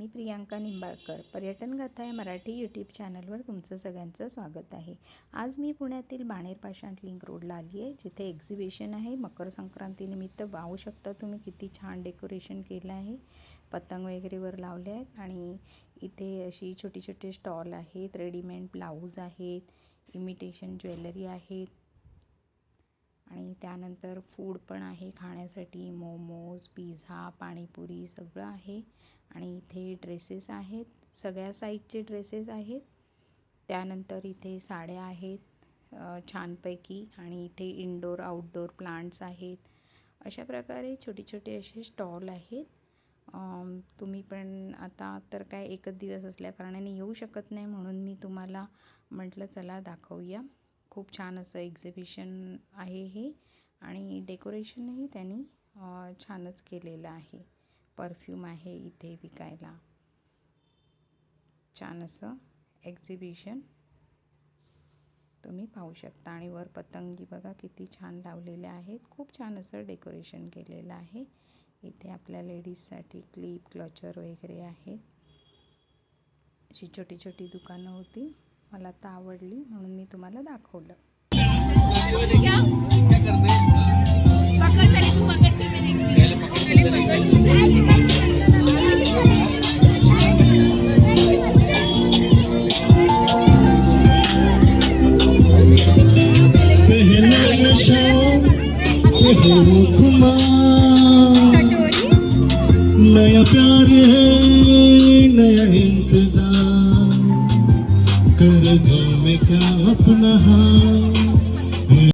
मी प्रियांका निंबाळकर. पर्यटन गाथा या मराठी यूट्यूब चॅनलवर तुमचं सगळ्यांचं स्वागत आहे. आज मी पुण्यातील बाणेर पाषाण लिंक रोडला आली आहे, जिथे एक्झिबिशन आहे. मकर संक्रांतीनिमित्त पाहू शकता तुम्ही किती छान डेकोरेशन केलं आहे. पतंग वगैरे वर लावले आहेत आणि इथे अशी छोटी छोटी स्टॉल आहेत. रेडीमेड ब्लाऊज आहेत, इमिटेशन ज्वेलरी आहेत आणि त्यानंतर फूड पण आहे खाण्यासाठी. मोमोज, पिझ्झा, पाणीपुरी सगळं आहे. आणि इथे ड्रेसेस आहेत, सगळ्या साईजचे ड्रेसेस आहेत. त्यानंतर इथे साड्या आहेत छानपैकी आणि इथे इनडोर आउटडोर प्लांट्स आहेत. अशा प्रकारे छोटे छोटे असे स्टॉल आहेत. तुम्ही पण आता तर काय एकच दिवस असल्याकारणाने येऊ शकत नाही, म्हणून मी तुम्हाला म्हटलं चला दाखवूया. खूप छान असं एक्झिबिशन आहे हे आणि डेकोरेशनही त्यांनी छानच केलेलं आहे. परफ्यूम आहे इथे विकायला. छान असं एक्झिबिशन तुम्ही पाहू शकता. आणि वर पतंगी बघा किती छान लावलेल्या आहेत. खूप छान असं डेकोरेशन केलेलं आहे. इथे आपल्या लेडीजसाठी क्लिप, क्लचर वगैरे आहेत. अशी छोटी छोटी दुकानं होती. मला तर आवडली म्हणून मी तुम्हाला दाखवलं. नया प्यार है, नया इंतजार कर दो मैं क्या अपना हाथ